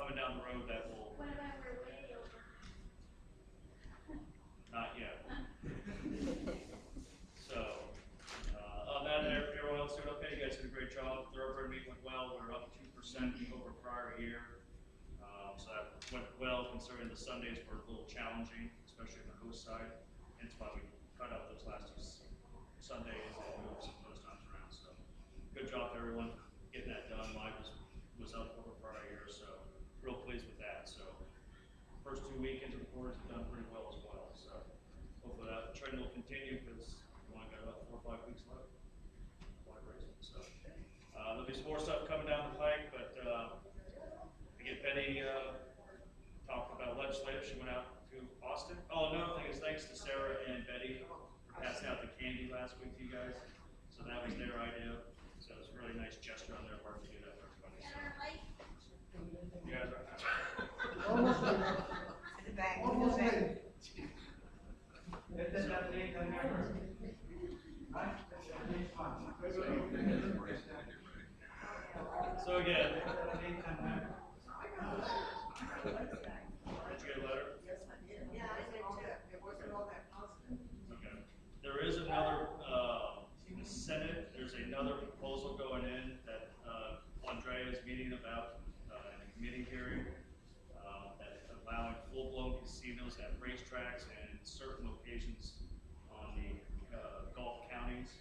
coming down the road that will. What about we're way over? Not yet. So, on that, everyone else doing okay? You guys did a great job. Thoroughbred meet went well. We're up 2% over prior year. So that went well considering the Sundays were a little challenging, especially on the host side. Hence why we cut out those last 2 Sundays and moved some of those times around. So, good job to everyone getting that done. Mine was up over prior year, so real pleased with that. So, first 2 weekends of the quarters have done pretty well as well. So, hopefully that trend will continue because we only got about 4 or 5 weeks left. So, there'll be some more stuff coming down the pike, but we get Betty talking about legislative. She went out to Austin. Oh, another thing is thanks to Sarah and Betty for passing out the candy last week to you guys. So that was their idea. So it was a really nice gesture on their part to do that for everybody. So, you guys are Almost late. To the back. Almost to the back. late. Let us update on numbers. Right? Let's update on. So again, Update on numbers. did you get a letter? Yeah, I did too. It wasn't all that positive. Okay. There is another Senate. There's another proposal going in that Andrea is meeting about in a committee hearing that allowing full-blown casinos at racetracks and certain locations on the Gulf counties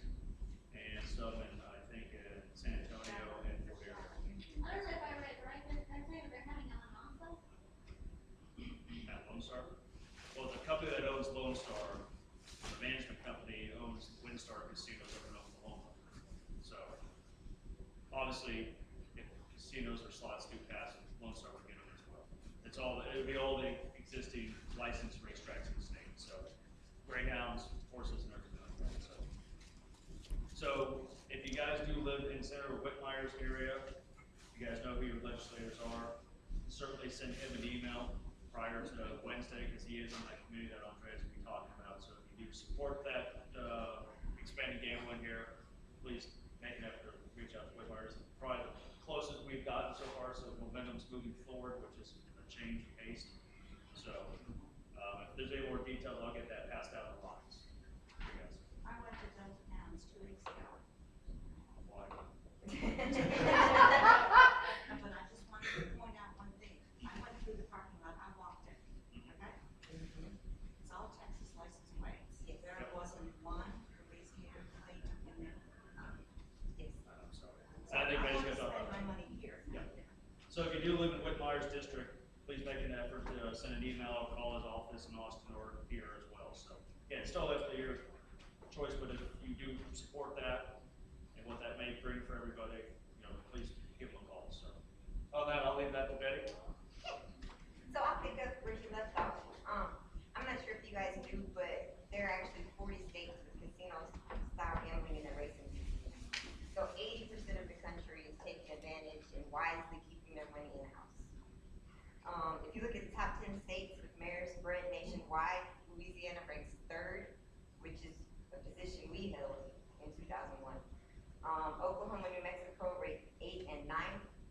and some in I think in San Antonio and Fort Lauderdale. I don't know if I read right, but they're saying they're having a Alonso. At Lone Star. Well, the company that owns Lone Star, the management company owns WinStar casinos over in Oklahoma. So obviously, if casinos or slots do pass, Lone Star would get them as well. It's all it would be all the existing licensed racetracks in the state. So greyhounds, horses, and everything like that. So if you guys do live in Senator Whitmire's area, you guys know who your legislators are. Certainly send him an email prior to Wednesday because he is on that committee that Andrea's will be talking about. So if you do support that expanding gambling here, please make an effort to reach out to Whitmire's. Probably the closest we've gotten so far, so the momentum's moving forward, which is a change pace. So if there's any more details, I'll get that passed out in the lines. Yes. I went to Delta Towns 2 weeks ago. Why? But I just wanted to point out one thing. I went through the parking lot, I walked it, okay? It's all Texas license plates. There wasn't one Louisiana plate in there. Yes. I'm sorry. I think I basically want to spend my money here. Yeah. So if you do live in Whitmire's district, please make an effort to send an email or call his office in Austin or here as well. So yeah, it's still up to your choice, but if you do support that and what that may bring for everybody, please give them a call. So on that, I'll leave that to Betty. So I'll pick up where you left off. I'm not sure if you guys do, but there are actually 40 states with casinos style gambling in their racing season. So 80% of the country is taking advantage and wisely keeping their money in-house. If you look at the top 10 states with mayors spread nationwide, Louisiana ranks 3rd, which is a position we held in 2001. Oklahoma, New Mexico rate 8 and 9,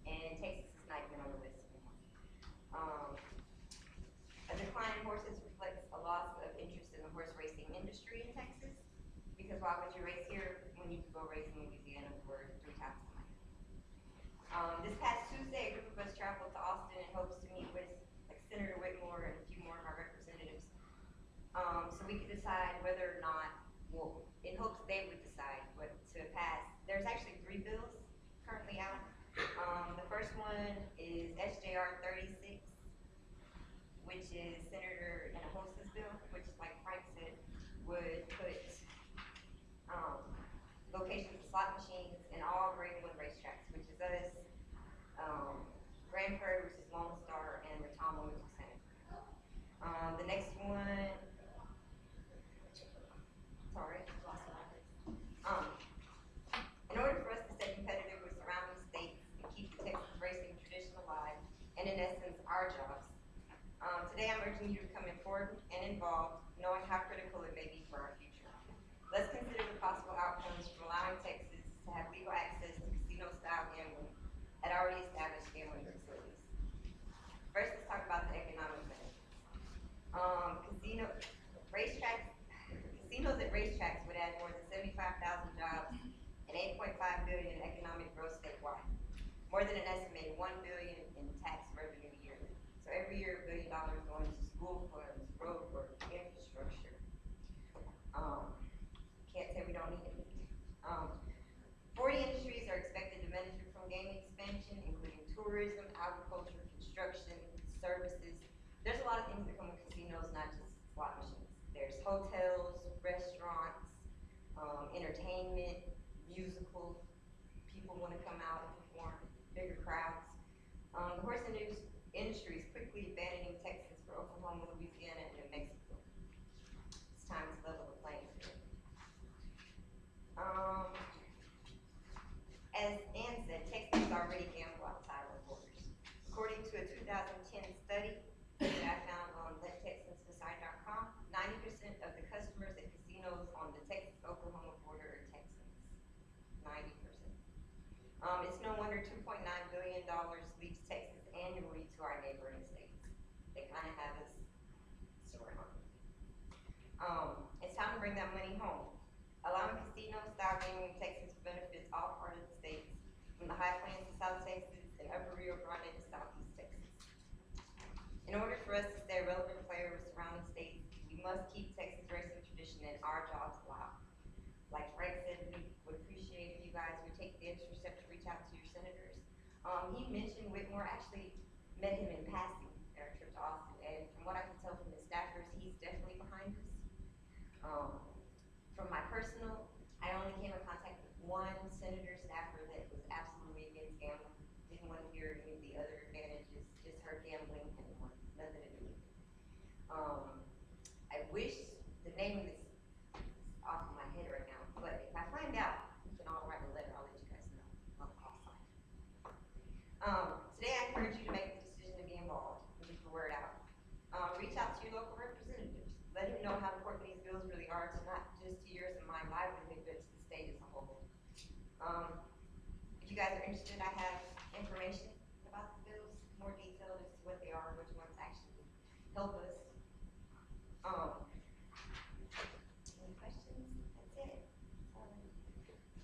and Texas is not even on the list anymore. A decline in horses reflects a loss of interest in the horse racing industry in Texas, because why would you race here when you could go race in Louisiana for 3 times the money? This past Tuesday, a group of us traveled to Austin in hopes to meet with Senator Whitmore and a few more of our representatives, so we could decide whether or not, well, in hopes they would decide what to pass. There's actually 3 bills currently out. The first one is SJR 36, which is Senator Hinojosa's bill, which, like Frank said, would put locations of slot machines in all grade 1 racetracks, which is us, Grand Prairie, which is Lone Star, and Retama, which is Senator. The next one, sorry, lost my place. In order for us to stay competitive with surrounding states and keep the Texas racing tradition alive, and in essence, our jobs, today I'm urging you to come informed and involved, knowing how critical it may be for our future. Let's consider the possible outcomes from allowing Texas to have legal access to casino-style gambling at already established gambling facilities. Casinos at racetracks would add more than 75,000 jobs and 8.5 billion in economic growth statewide, more than an estimated $1 billion in tax revenue yearly. So every year, $1 billion going to school funds, road work, infrastructure. Can't say we don't need it. 40 industries are expected to benefit from gaming expansion, including tourism, agriculture, construction, services. There's a lot of things that come with casinos, not just slot machines. There's hotels, restaurants, entertainment, musicals. People want to come out and perform, bigger crowds. The horse industry is quickly abandoning Texas for Oklahoma, Louisiana, and New Mexico. It's time to level the playing field. As Ann said, Texas already gamble outside our borders. According to a 2010 study that I found on LetTexansDecide.com, 90% of the customers at casinos on the Texas-Oklahoma border are Texans. 90%. It's no wonder $2.9 billion leaves Texas annually to our neighboring states. They kind of have us surrounded. It's time to bring that money home. Allowing casino-style gaming in Texas benefits all parts of the states, from the High Plains to South Texas and Upper Rio Grande to Southeast Texas. In order for us to stay a relevant player with surrounding states, we must keep Texas racing tradition and our jobs alive. Like Frank said, we would appreciate if you guys would take the extra step to reach out to your senators. He mentioned Whitmore. Actually met him in passing at our trip to Austin, and from what I can tell from his staffers, he's definitely behind us. From my personal, I only came in contact with one senator staffer that was absolutely against gambling. Didn't want to hear any of the other advantages, just heard gambling and wanted nothing to do with it. I wish the name of this is off of my head right now, but if I find out, you can all write a letter. I'll let you guys know on the call sign. Today I encourage you to make the decision to be involved and get the word out. Reach out to your local representatives. Let them know how important these bills really are to not just to yours and my livelihood, but to the state as a whole. If you guys are interested, I have information about the bills, more detailed as to what they are, which ones actually help us. Any questions? That's it.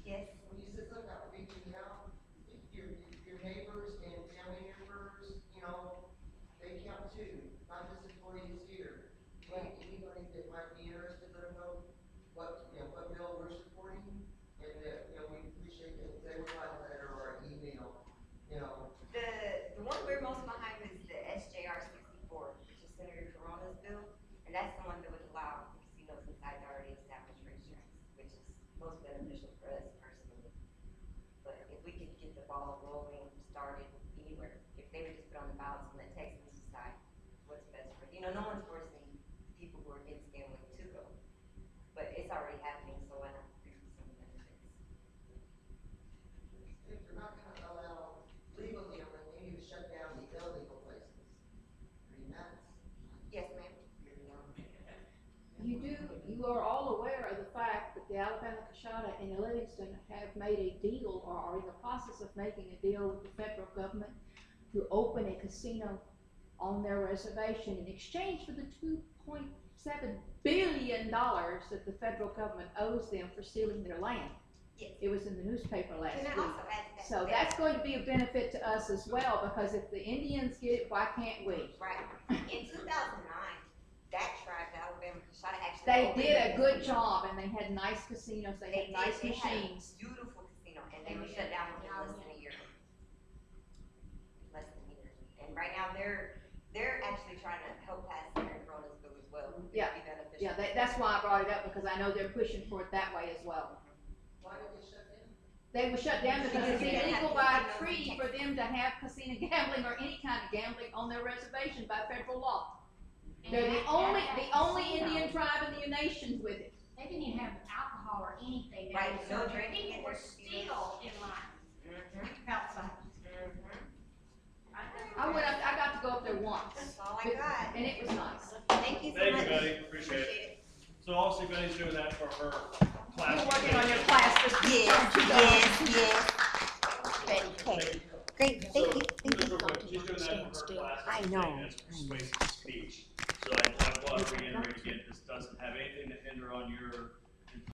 Yes. When you said something about reaching out, your neighbors and family members, you know, they count too, not just employees here. Anybody that might be interested, let them know what bill we're supporting, and that, we appreciate it if they would write a letter or an email, The one we're most behind is the SJR 64, which is Senator Corona's bill, and that's the one that would allow casinos inside the already established racetracks, which is most beneficial for us personally. But if we could get the ball rolling, started anywhere, if they would just put on the ballots and let Texans decide what's best for, no one's forcing people who are against gambling to go, but it's already happening, so why not reap some benefits? If you're not gonna allow legal gambling, we need to shut down the illegal places. I mean, that's. Yes, ma'am. You are all aware of the fact that the Alabama Coshada and Livingston have made a deal, or are in the process of making a deal with the federal government to open a casino on their reservation in exchange for the $2.7 billion that the federal government owes them for stealing their land. Yes. It was in the newspaper last Can I week. also add to that? So that's going to be a benefit to us as well, because if the Indians get it, why can't we? Right. In 2009, that tribe, the Alabama Coshada, actually They opened did a up- good job, and they had nice casinos, they had nice They had a machines. beautiful casino, and they were shut down within less than a year. Less than a year. And right now, they're actually trying to help pass Senator Corona's bill as well. It would Yeah. be beneficial. Yeah, that's why I brought it up, because I know they're pushing for it that way as well. Why did they shut down? They were shut down because it's Because they didn't illegal have by casinos in treaty for them to have casino gambling or any kind of gambling on their reservation by federal law. They're the only Indian tribe in the nations with it. They didn't even have alcohol or anything. Right, So no the drinking people in were their still in line Mhm. outside. I got to go up there once, That's all I got. and it was nice. Thank you so Thank much. you, Betty, appreciate it. So obviously Betty's doing that for her class. You're working on your class this Yes. Betty, Great, thank you, Just real quick, she's doing that for her class. I know, That's persuasive speech. So I want to reiterate again, this doesn't have anything to hinder on your